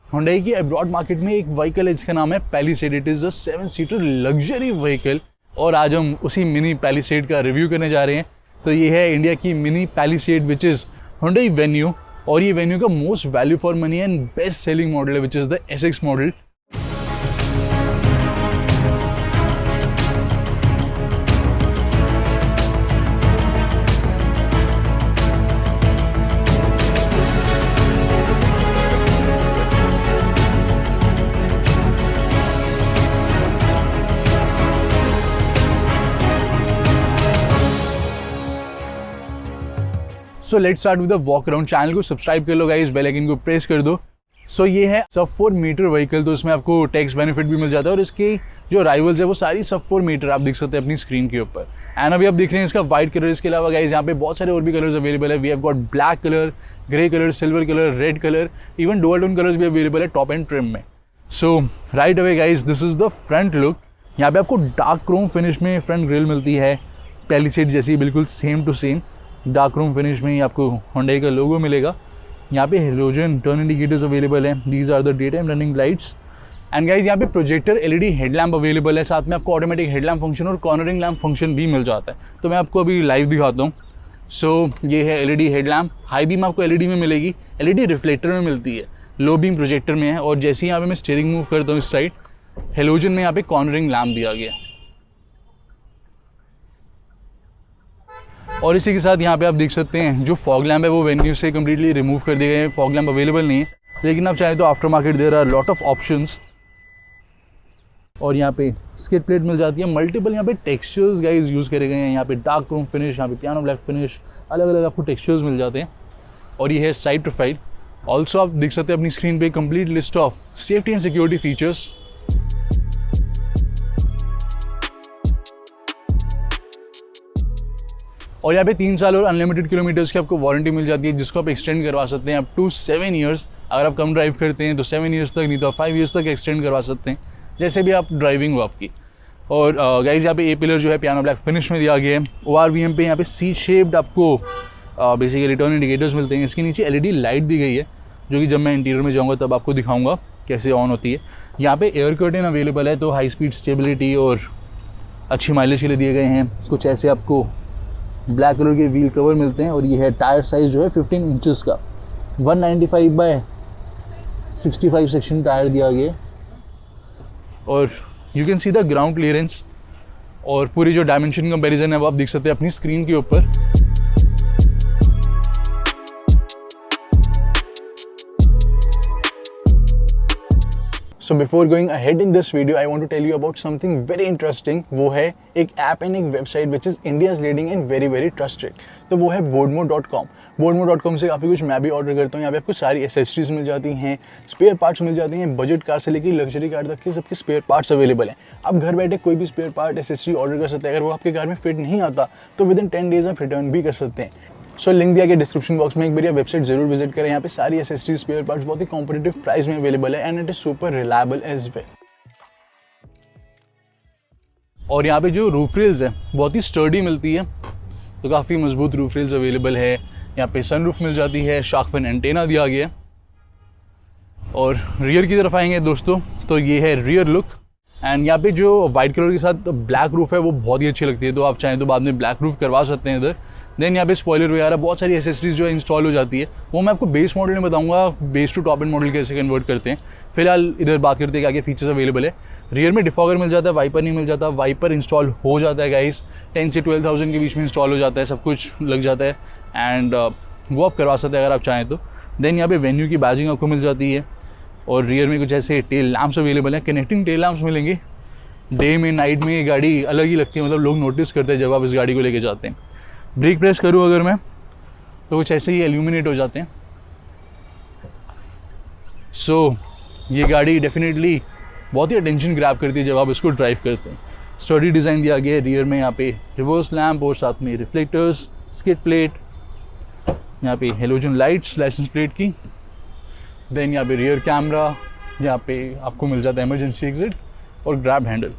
Hyundai की abroad market में एक व्हीकल है जिसका नाम है पैलिसेड। इट इज़ अ 7-सीटर लग्जरी व्हीकल और आज हम उसी मिनी पैलिसेड का रिव्यू करने जा रहे हैं। तो ये है इंडिया की mini Palisade which is Hyundai Venue और ये Venue का most value for money and best selling model है which is the SX model. So let's start with the walk around. Channel को सब्सक्राइब कर लो गाइस, बेल आइकन को press कर दो। सो ये है सब 4 मीटर व्हीकल, तो इसमें आपको टैक्स बेनिफिट भी मिल जाता है और इसके जो राइवल्स है वो सारी सब 4 मीटर आप देख सकते हैं अपनी स्क्रीन के ऊपर। एंड अभी आप देख रहे हैं इसका व्हाइट कलर। इसके अलावा गाइस यहाँ पे बहुत सारे और भी कलर्स अवेलेबल है। We have got black colour, grey colour, silver colour, red colour, even dual tone colours भी अवेलेबल है टॉप एंड ट्रिम में। So right away guys this is the front look. यहाँ पे आपको डार्क क्रोम फिनिश में front grille मिलती है, Palisade जैसी बिल्कुल same to same dark chrome finish में ही आपको Hyundai का लोगो मिलेगा। यहाँ पे हेलोजन टर्न इंडिकेटर्स अवेलेबल हैं। These are the day time running lights. And guys यहाँ पे प्रोजेक्टर LED हेडलैम्प अवेलेबल है। साथ में आपको ऑटोमेटिक हेडलैम्प फंक्शन और कॉर्नरिंग लैम्प फंक्शन भी मिल जाता है। तो मैं आपको अभी लाइव दिखाता हूँ। सो ये है LED हेडलैम्प। हाई बीम आपको LED में मिलेगी, LED रिफ्लेक्टर में मिलती है, लो बीम प्रोजेक्टर में है। और जैसे ही यहाँ पे मैं स्टीयरिंग मूव करता हूँ इस साइड, हेलोजन में यहाँ पे कॉर्नरिंग लैम्प दिया गया है। और इसी के साथ यहाँ पे आप देख सकते हैं जो फॉग लैम्प है वो वेन्यू से कम्प्लीटली रिमूव कर दिए गए हैं। फॉग लैम्प अवेलेबल नहीं है, लेकिन आप चाहें तो after market there are lot of options. और यहाँ पे स्किड प्लेट मिल जाती है। मल्टीपल यहाँ पे टेक्सचर्स गाइज यूज़ करे गए हैं। यहाँ पे डार्क क्रोम फिनिश, यहाँ पे पियानो ब्लैक फिनिश, अलग अलग आपको टेक्सचर्स मिल जाते हैं। और ये है साइड प्रोफाइल। ऑल्सो आप देख सकते हैं अपनी स्क्रीन पे complete list of safety and security features. और यहाँ पे 3 साल और अनलिमिटेड किलोमीटर्स की आपको वारंटी मिल जाती है, जिसको आप एक्सटेंड करवा सकते हैं अप टू 7 ईयर्स। अगर आप कम ड्राइव करते हैं तो 7 ईयर्स तक, नहीं तो 5 ईयर्स तक एक्सटेंड करवा सकते हैं, जैसे भी आप ड्राइविंग हो आपकी। और गाइज यहाँ पे ए पिलर जो है पियानो ब्लैक फिनिश में दिया गया है। ORVM पे यहाँ पे सी शेप्ड आपको बेसिकली टर्न इंडिकेटर्स मिलते हैं। इसके नीचे LED लाइट दी गई है, जो कि जब मैं इंटीरियर में जाऊँगा तब आपको दिखाऊँगा कैसे ऑन होती है। यहाँ पे एयर कर्टेन अवेलेबल है, तो हाई स्पीड स्टेबिलिटी और अच्छी माइलेज के लिए दिए गए हैं। कुछ ऐसे आपको ब्लैक कलर के व्हील कवर मिलते हैं। और ये है टायर साइज़ जो है 15 इंचेस का 195/65 सेक्शन टायर दिया गया। और you can see the ground clearance और पूरी जो डायमेंशन कंपैरिजन है वो आप देख सकते हैं अपनी स्क्रीन के ऊपर। So before going ahead in this video I want to tell you about something very interesting. वो है एक ऐप एंड एक website which is India's leading and very very trusted. तो वो है boardmo.com। boardmo.com से काफ़ी कुछ मैं भी ऑर्डर करता हूँ। यहाँ पे आपको सारी एसेसरीज मिल जाती हैं, स्पेयर पार्ट्स मिल जाती हैं। बजट कार से लेकर लग्जरी कार तक के सबके स्पेयर पार्ट्स अवेलेबल हैं। आप घर बैठे कोई भी स्पेयर पार्ट एसेसरी ऑर्डर कर सकते हैं। अगर वो आपके कार में फिट नहीं आता तो विदिन 10 डेज आप रिटर्न भी कर सकते हैं। सो लिंक दिया गया डिस्क्रिप्शन बॉक्स में, एक बार ये वेबसाइट जरूर विजिट करें। यहाँ पे सारी एसेसरीज स्पेयर पार्ट्स बहुत ही कॉम्पिटिटिव प्राइस में अवेलेबल है and it is super reliable as well. और यहाँ पे जो रूफ रेल्स है बहुत ही स्टर्डी मिलती है, तो काफ़ी मजबूत रूफ रेल्स अवेलेबल है। यहाँ पे सनरूफ मिल जाती है, शार्क फिन एंटेना दिया गया है। और रियर की तरफ आएंगे दोस्तों तो ये है रियर लुक। एंड यहाँ पे जो वाइट कलर के साथ ब्लैक रूफ है वो बहुत ही अच्छी लगती है, तो आप चाहें तो बाद में ब्लैक रूफ करवा सकते हैं इधर। देन यहाँ पे स्पॉइलर वगैरह बहुत सारी एसेसरीज जो इंस्टॉल हो जाती है, वो मैं आपको बेस मॉडल में बताऊंगा base to top end model कैसे कन्वर्ट करते हैं। फिलहाल इधर बात करते हैं क्या क्या फीचर्स अवेलेबल है। रियर में डिफॉगर मिल जाता है, वाइपर नहीं मिल जाता। वाइपर इंस्टॉल हो जाता है गाइस, 10 से 12,000 के बीच में इंस्टॉल हो जाता है, सब कुछ लग जाता है एंड वो आप करवा सकते हैं अगर आप चाहें तो। देन यहाँ पे वेन्यू की बैजिंग आपको मिल जाती है। और रियर में कुछ ऐसे टेल लैम्प्स अवेलेबल है, कनेक्टिंग टेल लैम्प्स मिलेंगे। डे में नाइट में ये गाड़ी अलग ही लगती है, मतलब लोग नोटिस करते हैं जब आप इस गाड़ी को लेके जाते हैं। ब्रेक प्रेस करूँ अगर मैं तो कुछ ऐसे ही एल्यूमिनेट हो जाते हैं। सो ये गाड़ी डेफिनेटली बहुत ही अटेंशन ग्रैब करती है जब आप इसको ड्राइव करते हैं। स्टडी डिज़ाइन दिया गया है। रियर में यहाँ पे रिवर्स लैम्प और साथ में रिफ्लेक्टर्स, स्किड प्लेट, यहाँ पे हेलोजन लाइट्स लाइसेंस प्लेट की। देन यहाँ पे रियर कैमरा, यहाँ पे आपको मिल जाता है इमरजेंसी एग्जिट और ग्रैब हैंडल।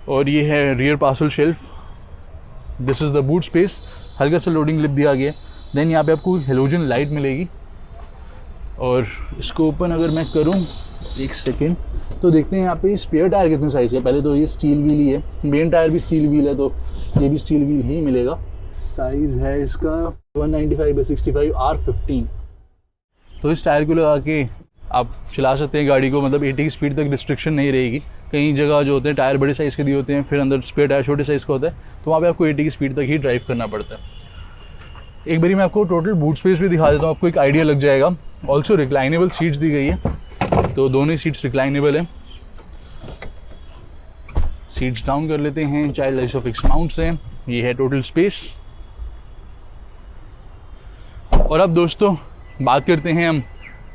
और ये है rear parcel shelf. This is the boot space, हल्का सा लोडिंग लिप दिया गया। देन यहाँ पे आपको हेलोजन लाइट मिलेगी और इसको ओपन अगर मैं करूं, एक सेकेंड, तो देखते हैं यहाँ पे स्पेयर टायर कितने साइज़ है। पहले तो ये स्टील व्हील ही है, मेन टायर भी स्टील व्हील है, तो ये भी स्टील व्हील ही मिलेगा। साइज़ है इसका 195/65 R15। तो इस टायर को लगा के आप चला सकते हैं गाड़ी को, मतलब 80 की स्पीड तक रिस्ट्रिक्शन नहीं रहेगी। कई जगह जो होते हैं टायर बड़े साइज़ के दिए होते हैं, फिर अंदर स्पेयर टायर छोटे साइज़ का होता है, तो वहाँ पे आपको 80 की स्पीड तक ही ड्राइव करना पड़ता है। एक बारी मैं आपको टोटल बूट स्पेस भी दिखा देता हूँ, आपको एक आइडिया लग जाएगा। ऑल्सो रिक्लाइनेबल सीट्स दी गई है, तो दोनों ही सीट्स रिक्लाइनेबल है। सीट्स डाउन कर लेते हैं, चाइल्ड आइसोफिक्स माउंट्स हैं। ये है टोटल स्पेस। और अब दोस्तों बात करते हैं हम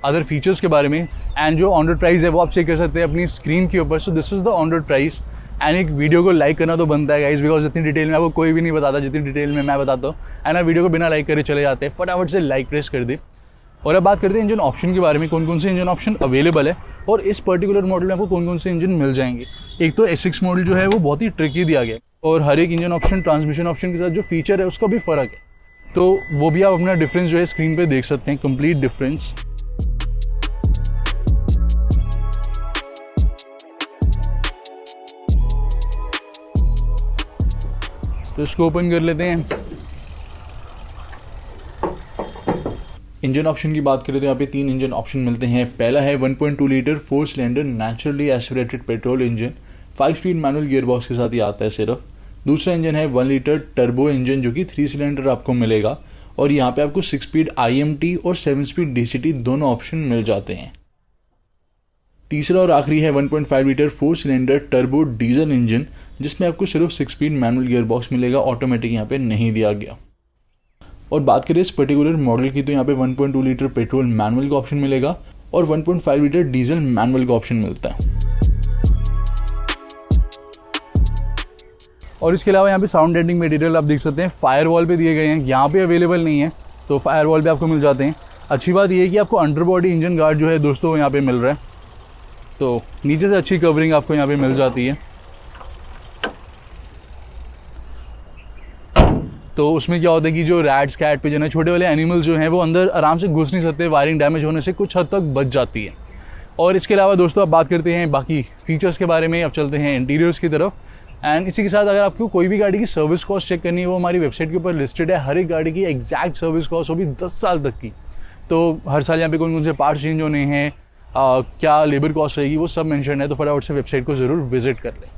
अदर फीचर्स के बारे में। एंड जो ऑन रोड प्राइस है वो आप चेक कर सकते हैं अपनी स्क्रीन के ऊपर। So this is the on road price. And एक वीडियो को लाइक करना तो बनता है गाइस, बिकॉज इतनी डिटेल में आपको कोई भी नहीं बताता जितनी डिटेल में मैं बताता हूँ। एंड आप वीडियो को बिना लाइक करे चले जाते हैं, फटाफट से लाइक प्रेस कर दे। और अब बात करते हैं इंजन ऑप्शन के बारे में, कौन कौन से इंजन ऑप्शन अवेलेबल है और इस पर्टिकुलर मॉडल में आपको कौन कौन से इंजन मिल जाएंगे। एक तो S6 मॉडल जो है वो बहुत ही ट्रिकी दिया गया है, और हर एक इंजन ऑप्शन ट्रांसमिशन ऑप्शन के साथ जो फीचर है उसका भी फ़र्क है, तो वो भी आप अपना डिफरेंस जो है स्क्रीन पे देख सकते हैं, कंप्लीट डिफरेंस। तो इसको ओपन कर लेते हैं। इंजन ऑप्शन की बात करें तो यहाँ पे 3 इंजन ऑप्शन मिलते हैं। पहला है 1.2 litre 4 cylinder naturally aspirated petrol engine, 5 speed manual gearbox के साथ ही आता है सिर्फ। दूसरा इंजन है 1 लीटर टर्बो इंजन जो कि 3 सिलेंडर आपको मिलेगा, और यहाँ पे आपको 6 स्पीड IMT और 7 स्पीड DCT दोनों ऑप्शन मिल जाते हैं। तीसरा और आखिरी है 1.5 litre 4 cylinder turbo diesel engine, जिसमें आपको सिर्फ 6 स्पीड मैनुअल गियरबॉक्स मिलेगा, ऑटोमेटिक यहाँ पे नहीं दिया गया। और बात करें इस पर्टिकुलर मॉडल की तो यहाँ पे 1.2 लीटर पेट्रोल मैनुअल का ऑप्शन मिलेगा और 1.5 लीटर डीजल मैनुअल का ऑप्शन मिलता है। और इसके अलावा यहाँ पे साउंड डेंटिंग मटेरियल आप देख सकते हैं फायर वॉल पे दिए गए हैं, यहाँ पे अवेलेबल नहीं है, तो फायर वॉल पे आपको मिल जाते हैं। अच्छी बात ये है कि आपको अंडर बॉडी इंजन गार्ड जो है दोस्तों यहाँ पे मिल रहा है, तो नीचे से अच्छी कवरिंग आपको यहाँ पे मिल जाती है। तो उसमें क्या होता है कि जो रैट्स कैट पिजन है, छोटे वाले एनिमल्स जो हैं वो अंदर आराम से घुस नहीं सकते, वायरिंग डैमेज होने से कुछ हद तक बच जाती है। और इसके अलावा दोस्तों अब बात करते हैं बाकी फीचर्स के बारे में। अब चलते हैं इंटीरियर्स की तरफ। एंड इसी के साथ अगर आपको कोई भी गाड़ी की सर्विस कॉस्ट चेक करनी है, वो हमारी वेबसाइट के ऊपर लिस्टेड है। हर एक गाड़ी की एग्जैक्ट सर्विस कॉस्ट, वो भी 10 साल तक की। तो हर साल यहाँ पे कौन कौन से पार्ट्स चेंज होने हैं, क्या लेबर कॉस्ट रहेगी, वो सब मेंशन है, तो फटाफट से वेबसाइट को ज़रूर विजिट कर लें।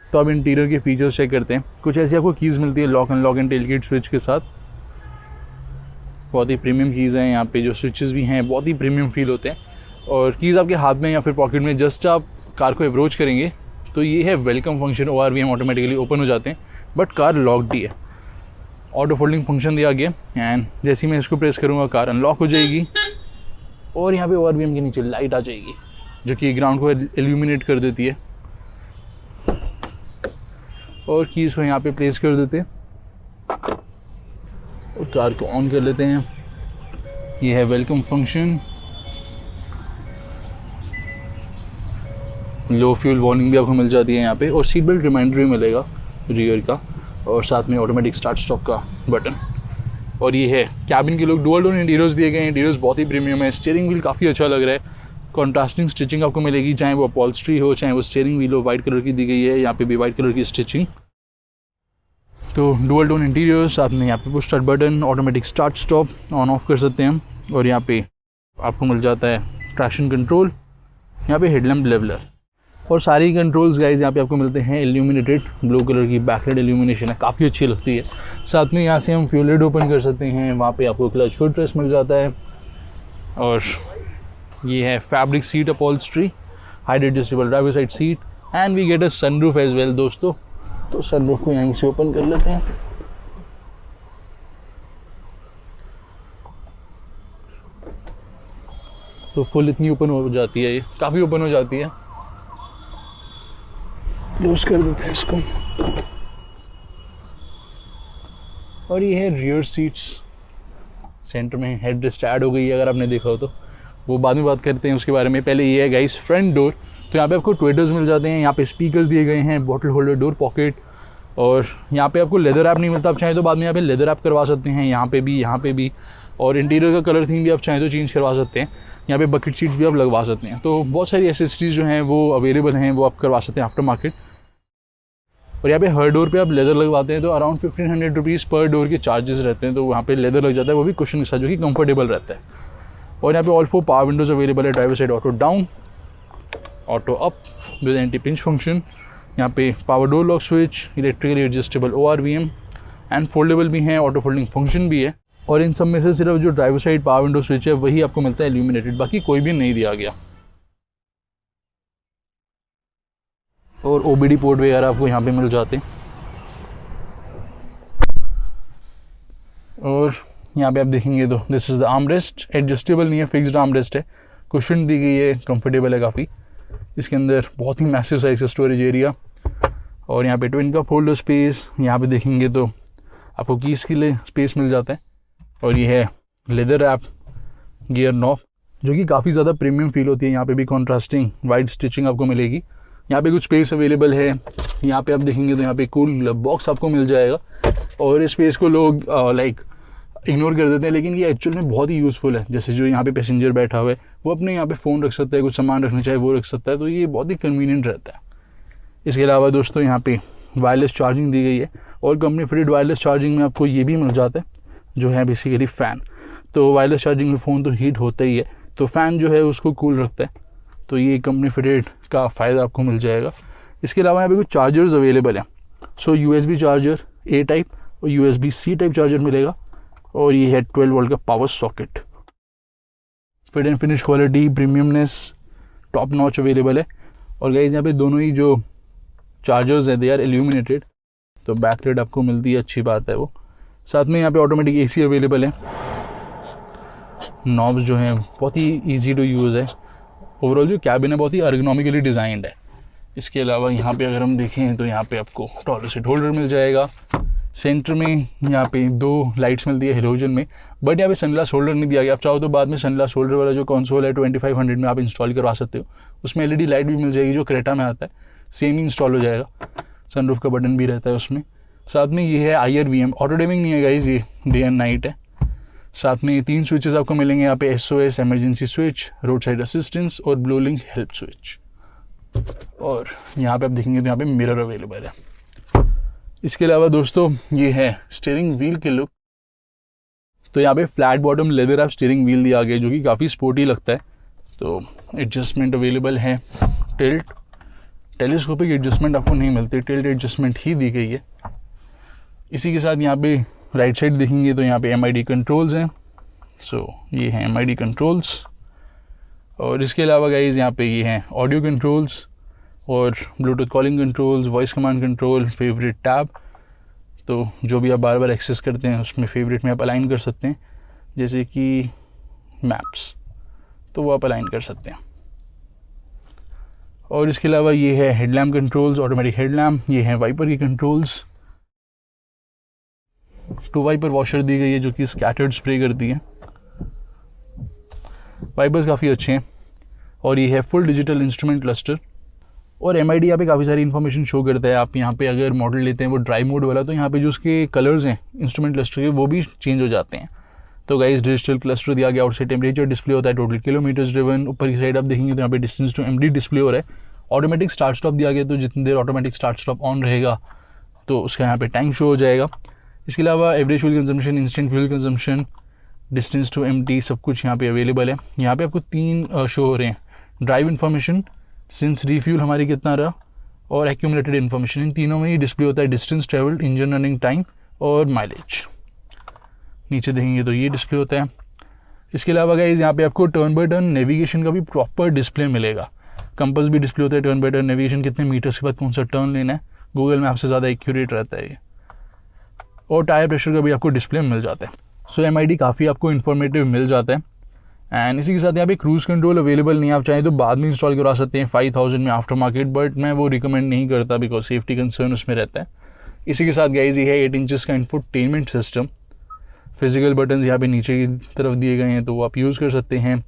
तो अब इंटीरियर के फीचर्स चेक करते हैं। कुछ ऐसी आपको कीज़ मिलती है lock and lock and tailgate switch के साथ, बहुत ही प्रीमियम कीज़ हैं। यहाँ पे जो स्विचेस भी हैं बहुत ही प्रीमियम फील होते हैं, और कीज़ आपके हाथ में या फिर पॉकेट में जस्ट आप कार को अप्रोच करेंगे तो ये है welcome function, ORVM automatically open हो जाते हैं, बट कार लॉक्ड ही है। ऑटो फोल्डिंग फंक्शन दिया गया, एंड जैसे ही मैं इसको प्रेस करूँगा कार अनलॉक हो जाएगी, और यहाँ पे ORVM के नीचे लाइट आ जाएगी जो कि ग्राउंड को इल्यूमिनेट कर देती है। और कीज़ को यहाँ पे प्लेस कर देते हैं और कार को ऑन कर लेते हैं। ये है वेलकम फंक्शन। लो फ्यूल वार्निंग भी आपको मिल जाती है यहाँ पे, और सीट बेल्ट रिमाइंडर भी मिलेगा रियर का, और साथ में ऑटोमेटिक स्टार्ट स्टॉप का बटन। और ये है कैबिन के लोग डुअल टोन इंटीरियर्स दिए गए हैं। इंटीरियर्स बहुत ही प्रीमियम है। स्टीयरिंग व्हील काफ़ी अच्छा लग रहा है, कॉन्ट्रास्टिंग स्टिचिंग आपको मिलेगी, चाहे वो अपॉल्स्ट्री हो चाहे वो स्टीयरिंग व्हील हो, वाइट कलर की दी गई है, यहाँ पे भी वाइट कलर की स्टिचिंग। तो डुअल टोन इंटीरियर, साथ में यहाँ पे push start button, automatic start stop on off कर सकते हैं हम, और यहाँ पे आपको मिल जाता है ट्रैक्शन कंट्रोल, यहाँ पे हेडलैम्प लेवलर, और सारी कंट्रोल्स गाइज यहाँ पे आपको मिलते हैं इल्यूमिनेटेड ब्लू कलर की बैकलाइट इल्यूमिनेशन है, काफ़ी अच्छी लगती है। साथ में यहाँ से हम फ्यूल लिड ओपन कर सकते हैं, वहाँ पे आपको क्लच फुट रेस्ट मिल जाता है, और ये है fabric seat upholstery, height adjustable driver side seat, and we get a sunroof as well दोस्तों। तो सनरूफ को यहीं से ओपन कर लेते हैं। तो फुल इतनी ओपन हो जाती है, ये काफ़ी ओपन हो जाती है। क्लोज कर देते हैं इसको, और ये है रियर सीट्स, सेंटर में हेड रेस्ट ऐड हो गई है, अगर आपने देखा हो तो वो बाद में बात करते हैं उसके बारे में। पहले ये है गाइस फ्रंट डोर। तो यहाँ पे आपको ट्विटर्स मिल जाते हैं, यहाँ पे स्पीकर्स दिए गए हैं, बॉटल होल्डर, डोर पॉकेट, और यहाँ पे आपको लेदर ऐप नहीं मिलता, आप चाहें तो बाद में यहाँ पे लेदर ऐप करवा सकते हैं, यहाँ पे भी। और इंटीरियर का कलर थीम भी आप चाहें तो चेंज करवा सकते हैं। यहाँ पे बकेट सीट्स भी आप लगवा सकते हैं। तो बहुत सारी एसेसरीज जो हैं वो अवेलेबल हैं, वो आप करवा सकते हैं आफ्टर मार्केट। और यहाँ पे हर डोर पे आप लेदर लगवाते हैं तो अराउंड 1500 रुपीज़ पर डोर के चार्जेस रहते हैं। तो वहाँ पे लेदर लग जाता है, वो भी कुशन के साथ, जो कि कंफर्टेबल रहता है। और यहाँ पे ऑल 4 पावर विंडोज़ अवेलेबल है, driver side auto down, auto up with anti pinch function. यहाँ पे power door lock switch, electrically adjustable ORVM and foldable भी हैं, ऑटो फोल्डिंग फंक्शन भी है। और इन सब में से सिर्फ जो driver side power window switch है वही आपको मिलता है इल्यूमिनेटेड, बाकी कोई भी नहीं दिया गया। और OBD पोर्ट वगैरह आपको यहाँ पे मिल जाते हैं। और यहाँ पे आप देखेंगे तो this is the armrest, adjustable नहीं है, फिक्स्ड आर्मरेस्ट है, कुशन दी गई है, कंफर्टेबल है काफ़ी। इसके अंदर बहुत ही मैसिव साइज का स्टोरेज एरिया, और यहाँ पे ट्विन कप होल्डर स्पेस। यहाँ पे देखेंगे तो आपको कीज़ के लिए स्पेस मिल जाता है। और ये है लेदर रैप गियर नॉब, जो कि काफ़ी ज़्यादा प्रीमियम फील होती है। यहाँ पे भी कॉन्ट्रास्टिंग वाइड स्टिचिंग आपको मिलेगी। यहाँ पे कुछ स्पेस अवेलेबल है। यहाँ पे आप देखेंगे तो यहाँ पे कूल बॉक्स आपको मिल जाएगा। और इस स्पेस को लोग लाइक इग्नोर कर देते हैं, लेकिन ये एक्चुअल में बहुत ही यूज़फुल है। जैसे जो यहाँ पे पैसेंजर बैठा हुआ है वो अपने यहाँ पे फ़ोन रख सकता है, कुछ सामान रखना चाहे वो रख सकता है, तो ये बहुत ही कन्वीनियंट रहता है। इसके अलावा दोस्तों यहाँ पे वायरलेस चार्जिंग दी गई है, और कंपनी फिटेड वायरलेस चार्जिंग में आपको ये भी मिल जाता है, जो है बेसिकली फ़ैन। तो वायरलेस चार्जिंग में फ़ोन तो हीट होता ही है, तो फ़ैन जो है उसको कूल रखता है। तो ये कंपनी फिटेड का फ़ायदा आपको मिल जाएगा। इसके अलावा यहाँ पे कुछ चार्जर्स अवेलेबल हैं। सो USB चार्जर A टाइप और USB-C टाइप चार्जर मिलेगा। और ये है 12 वोल्ट का power socket. Fit and finish quality, premiumness, top notch available है। और गाइस यहाँ पे दोनों ही जो चार्जर्स हैं दे आर इल्यूमिनेटेड, तो बैकलाइट आपको मिलती है, अच्छी बात है वो। साथ में यहाँ पे ऑटोमेटिक AC अवेलेबल है। नॉब्स जो हैं बहुत ही ईजी टू यूज़ है। ओवरऑल जो कैबिन है बहुत ही अर्गोनॉमिकली डिज़ाइंड है। इसके अलावा यहाँ पे अगर हम देखें तो यहाँ पे आपको टॉयलेट सीट होल्डर मिल जाएगा। सेंटर में यहाँ पे 2 लाइट्स मिलती है हेलोजन में, बट यहाँ पे सनग्लास होल्डर नहीं दिया गया। आप चाहो तो बाद में सनग्लास होल्डर वाला जो कंसोल है 2500 में आप इंस्टॉल करवा सकते हो। उसमें LED लाइट भी मिल जाएगी, जो क्रेटा में आता है, सेम ही इंस्टॉल हो जाएगा। सनरूफ का बटन भी रहता है उसमें। साथ में ये है IRVM, ऑटो डिमिंग नहीं है गाइज, ये डे एंड नाइट है। साथ में 3 स्विचेस आपको मिलेंगे यहाँ पे, SOS emergency switch, road side assistance और ब्लू लिंक हेल्प स्विच। और यहाँ पे आप देखेंगे तो यहाँ पे मिरर अवेलेबल है। इसके अलावा दोस्तों ये है स्टीयरिंग व्हील के लुक। तो यहाँ पे फ्लैट बॉटम लेदर आप स्टीयरिंग व्हील दिया गया, जो कि काफ़ी स्पोर्टी लगता है। तो एडजस्टमेंट अवेलेबल है, टिल्ट, टेलीस्कोपिक एडजस्टमेंट आपको नहीं मिलती, टिल्ट एडजस्टमेंट ही दी गई है। इसी के साथ यहाँ पे राइट साइड देखेंगे तो यहाँ पे MID कंट्रोल्स हैं। सो ये हैं MID कंट्रोल्स। और इसके अलावा गाइज यहाँ पे ये हैं ऑडियो कंट्रोल्स और Bluetooth calling controls, voice command control, favourite tab. तो जो भी आप बार बार एक्सेस करते हैं उसमें फेवरेट में आप अलाइन कर सकते हैं, जैसे कि मैप्स, तो वो आप अलाइन कर सकते हैं। और इसके अलावा ये है हेडलैम्प कंट्रोल्स, ऑटोमेटिक हेडलैम्प। ये है वाइपर की कंट्रोल्स, 2 वाइपर वॉशर दी गई है, जो कि स्कैटर्ड स्प्रे करती है। वाइपर्स काफ़ी अच्छे हैं। और ये है फुल डिजिटल इंस्ट्रूमेंट क्लस्टर। और MID यहाँ पे काफ़ी सारी इन्फॉर्मेशन शो करता है। आप यहाँ पे अगर मॉडल लेते हैं वो ड्राइव मोड वाला, तो यहाँ पे जो उसके कलर्स हैं इंस्ट्रूमेंट क्लस्टर के, वो भी चेंज हो जाते हैं। तो गाइस डिजिटल क्लस्टर दिया गया, आउटसाइड टेम्परेचर डिस्प्ले होता है, टोटल किलोमीटर्स ड्रिवन। ऊपर की साइड आप देखेंगे तो यहाँ पे डिस्टेंस टू MD डिस्प्ले हो रहा है। ऑटोमेटिक स्टार्ट स्टॉप दिया गया, तो जितनी देर ऑटोमेटिक स्टार्ट स्टॉप ऑन रहेगा तो उसका यहाँ पे टाइम शो हो जाएगा। इसके अलावा average fuel consumption, instant fuel consumption, distance to MT, सब कुछ यहाँ पे अवेलेबल है। यहाँ पे आपको 3 शो हो रहे हैं, ड्राइव इन्फॉर्मेशन, सिंस रिफ्यूल हमारी कितना रहा, और एक्यूमुलेटेड इन्फॉर्मेशन। इन तीनों में ही डिस्प्ले होता है, distance travelled, engine running time और माइलेज। नीचे देखेंगे तो ये डिस्प्ले होता है। इसके अलावा गाइस यहाँ पे आपको टर्न बाय टर्न नेविगेशन का भी प्रॉपर डिस्प्ले मिलेगा। कंपास भी डिस्प्ले होता है, टर्न बाय टर्न नेविगेशन, कितने मीटर्स के बाद कौन सा टर्न लेना है, गूगल मैप से ज़्यादा एक्यूरेट रहता है ये। और टायर प्रेशर का भी आपको डिस्प्ले मिल जाता है। सो MID काफ़ी आपको इन्फॉर्मेटिव मिल जाता है। एंड इसी के साथ यहाँ पे क्रूज़ कंट्रोल अवेलेबल नहीं है, आप चाहें तो बाद में इंस्टॉल करवा सकते हैं 5000 में आफ्टर मार्केट, बट मैं वो रिकमेंड नहीं करता बिकॉज सेफ्टी कंसर्न उसमें रहता है। इसी के साथ गाइस ये है 8 इंचज़ का इंफोटेनमेंट सिस्टम। फिजिकल बटन्स यहाँ पे नीचे की तरफ दिए गए हैं तो वो आप यूज़ कर सकते हैं।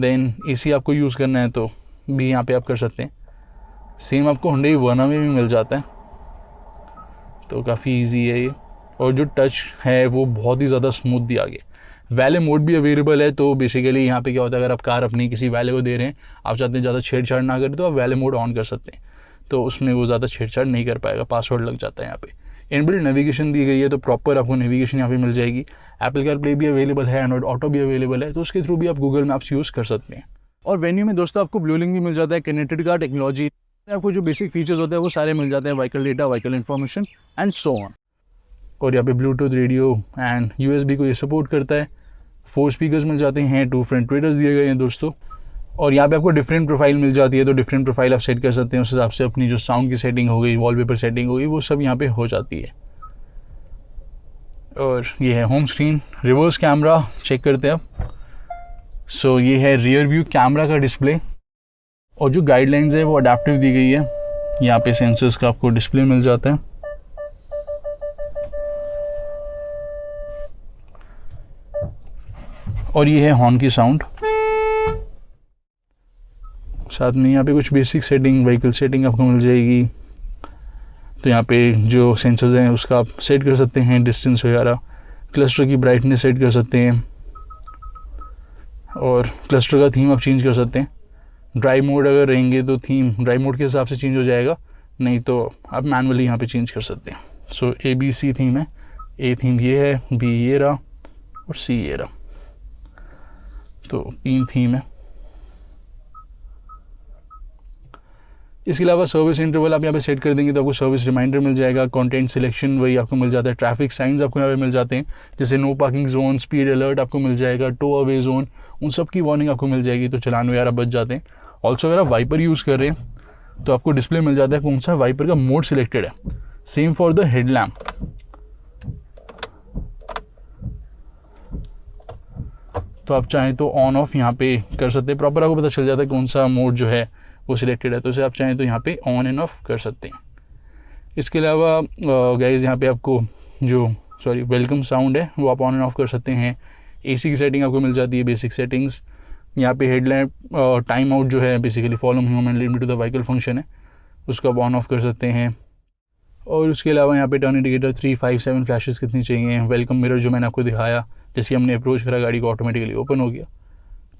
देन AC आपको यूज़ करना है तो भी यहाँ पे आप कर सकते हैं। सेम आपको Hyundai Verna में भी मिल जाता है, तो काफ़ी इजी है ये। और जो टच है वो बहुत ही ज़्यादा स्मूथ दिया गया। वैले मोड भी अवेलेबल है, तो बेसिकली यहाँ पे क्या होता है, अगर आप कार अपनी किसी वैले को दे रहे हैं, आप चाहते हैं ज़्यादा छेड़छाड़ ना करें, तो आप वैले मोड ऑन कर सकते हैं, तो उसमें वो ज़्यादा छेड़छाड़ नहीं कर पाएगा, पासवर्ड लग जाता है यहाँ पे। इनबिल्ट नेविगेशन दी गई है, तो प्रॉपर आपको नेविगेशन यहाँ पे मिल जाएगी। एप्पल कारप्ले भी अवेलेबल है, एंड्रॉइड ऑटो भी अवेलेबल है, तो उसके थ्रू भी आप गूगल मैप्स यूज़ कर सकते हैं। और वेन्यू में दोस्तों आपको ब्लू लिंक भी मिल जाता है, कनेक्टेड कार टेक्नोलॉजी, आपको जो बेसिक फीचर्स होते हैं वो सारे मिल जाते हैं, vehicle data, vehicle information and so on. और यहाँ पे ब्लूटूथ, रेडियो एंड USB को ये सपोर्ट करता है। 4 स्पीकर्स मिल जाते हैं, 2 फ्रंट ट्विटर्स दिए गए हैं दोस्तों। और यहाँ पे आपको डिफरेंट प्रोफाइल मिल जाती है, तो डिफरेंट प्रोफाइल आप सेट कर सकते हैं, उस हिसाब से अपनी जो साउंड की सेटिंग हो गई, वॉलपेपर सेटिंग हो गई, वो सब यहाँ पे हो जाती है। और ये है home screen. Reverse camera check करते हैं आप। सो ये है रियर व्यू कैमरा का डिस्प्ले, और जो गाइडलाइंस है वो अडेप्टिव दी गई है। यहाँ पे सेंसर्स का आपको डिस्प्ले मिल जाता है। और ये है हॉर्न की साउंड। साथ में यहाँ पे कुछ बेसिक सेटिंग, व्हीकल सेटिंग आपको मिल जाएगी। तो यहाँ पे जो सेंसर्स हैं उसका आप सेट कर सकते हैं, डिस्टेंस वगैरह, क्लस्टर की ब्राइटनेस सेट कर सकते हैं, और क्लस्टर का थीम आप चेंज कर सकते हैं। ड्राइव मोड अगर रहेंगे तो थीम ड्राइव मोड के हिसाब से चेंज हो जाएगा, नहीं तो आप मैनुअली यहाँ पे चेंज कर सकते हैं। सो ABC थीम है, A थीम ये है, B ये रहा और C ये रहा, तो 3 थीम है। इसके अलावा सर्विस इंटरवल आप यहाँ पे सेट कर देंगे तो आपको सर्विस रिमाइंडर मिल जाएगा। कंटेंट सिलेक्शन वही आपको मिल जाता है। ट्रैफिक साइंस आपको यहाँ पे मिल जाते हैं, जैसे no parking zone, speed alert आपको मिल जाएगा, टो अवे जोन, उन सब की वार्निंग आपको मिल जाएगी, तो चलान वगैरह बच जाते हैं। ऑल्सो अगर आप वाइपर यूज़ कर रहे हैं तो आपको डिस्प्ले मिल जाता है कौन सा वाइपर का मोड सिलेक्टेड है। सेम फॉर द हेडलैम्प, तो आप चाहें तो ऑन ऑफ यहाँ पे कर सकते हैं, प्रॉपर आपको पता चल जाता है कौन सा मोड जो है वो सिलेक्टेड है, तो उसे आप चाहें तो यहाँ पे ऑन एंड ऑफ कर सकते हैं। इसके अलावा गाइस यहाँ पे आपको जो वेलकम साउंड है वो आप ऑन एंड ऑफ कर सकते हैं। AC की सेटिंग आपको मिल जाती है, बेसिक सेटिंग्स। यहाँ पे हेडलैम्प टाइम आउट जो है basically follow human limit to the vehicle function है, उसको आप ऑन ऑफ कर सकते हैं। और उसके अलावा यहाँ पे टर्न इंडिकेटर 3, 5, 7 फ्लैशेस कितनी चाहिए। वेलकम मिरर जो मैंने आपको दिखाया, जैसे हमने अप्रोच करा गाड़ी को ऑटोमेटिकली ओपन हो गया,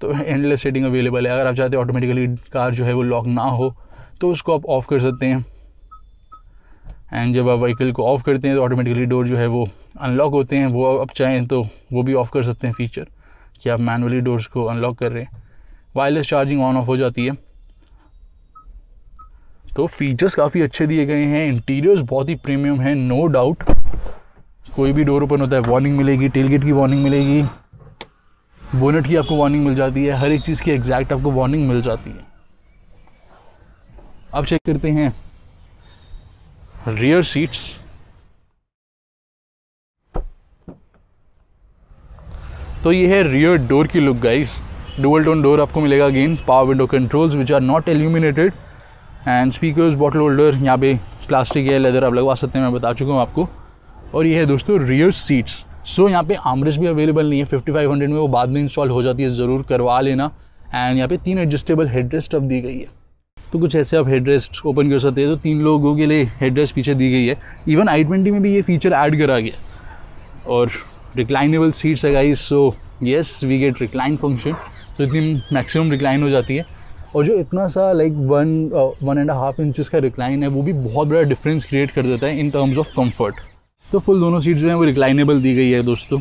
तो एंडलेस सेटिंग अवेलेबल है। अगर आप चाहते हैं ऑटोमेटिकली कार जो है वो लॉक ना हो तो उसको आप ऑफ़ कर सकते हैं। एंड जब आप व्हीकल को ऑफ़ करते हैं तो ऑटोमेटिकली डोर जो है वो अनलॉक होते हैं, वो आप चाहें तो वो भी ऑफ़ कर सकते हैं फीचर कि आप मैनुअली डोर्स को अनलॉक कर रहे हैं। वायरलेस चार्जिंग ऑन ऑफ हो जाती है। तो फीचर्स काफ़ी अच्छे दिए गए हैं। इंटीरियर्स बहुत ही प्रीमियम है, नो डाउट। कोई भी डोर ओपन होता है वार्निंग मिलेगी, टेलगेट की वार्निंग मिलेगी, बोनट की आपको वार्निंग मिल जाती है, हर एक चीज़ की एग्जैक्ट आपको वार्निंग मिल जाती है। अब चेक करते हैं रियर सीट्स। तो ये है रियर डोर की look guys. Dual tone door आपको मिलेगा again, power window controls which are not illuminated, and speakers, bottle holder, यहाँ पे प्लास्टिक है, लेदर आप लगवा सकते हैं, मैं बता चुका हूँ आपको। और ये है दोस्तों रियर सीट्स। सो यहाँ पे आर्मरेस्ट भी अवेलेबल नहीं है 5500 में, वो बाद में इंस्टॉल हो जाती है, ज़रूर करवा लेना। एंड यहाँ पे 3 एडजस्टेबल हेडरेस्ट अब दी गई है, तो कुछ ऐसे आप हेडरेस्ट ओपन कर सकते हैं। तो 3 लोगों के लिए हेडरेस्ट पीछे दी गई है। इवन i20 में भी ये फीचर ऐड करा गया। और रिक्लाइनेबल सीट्स है guys, so yes we get recline function, तो इतनी मैक्सिमम रिक्लाइन हो जाती है। और जो इतना सा लाइक 1.5 इंचज़ का रिक्लाइन है, वो भी बहुत बड़ा डिफरेंस क्रिएट कर देता है इन टर्म्स ऑफ कंफर्ट। तो फुल दोनों सीट्स जो हैं वो रिक्लाइनेबल दी गई है दोस्तों।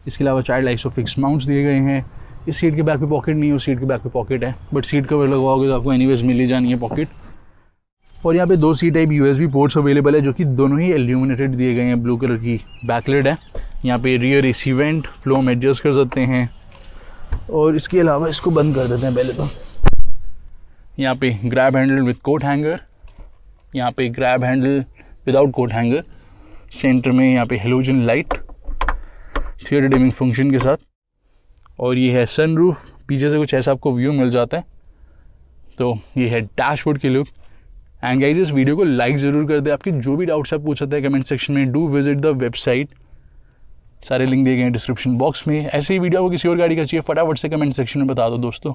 इसके अलावा चाइल्ड आइसो फिक्स माउंट्स दिए गए हैं। इस सीट के बैक पे पॉकेट नहीं है, उस सीट के बैक पे पॉकेट है, बट सीट कवर लगवाओगे तो आपको एनीवेज मिल ही जानी है पॉकेट। और यहाँ पे 2 C type USB ports available है, जो कि दोनों ही इल्यूमिनेटेड दिए गए हैं। ब्लू कलर की बैकलिड है। यहाँ पे रियर AC वेंट, फ्लो में एडजस्ट कर सकते हैं। और इसके अलावा इसको बंद कर देते हैं पहले तो। यहाँ पे grab handle with coat hanger, यहाँ पे grab handle without coat hanger, centre में यहाँ पे halogen light, theatre dimming function के साथ। और ये है सनरूफ, पीछे से कुछ ऐसा आपको व्यू मिल जाता है। तो ये है डैशबोर्ड की लुक। एंड गाइज इस वीडियो को लाइक ज़रूर कर दे। आपके जो भी डाउट्स आप पूछ सकते हैं कमेंट सेक्शन में। डू विजिट द वेबसाइट, सारे लिंक दिए गए हैं डिस्क्रिप्शन बॉक्स में। ऐसे ही वीडियो को किसी और गाड़ी का चाहिए फटाफट से कमेंट सेक्शन में बता दो दोस्तों।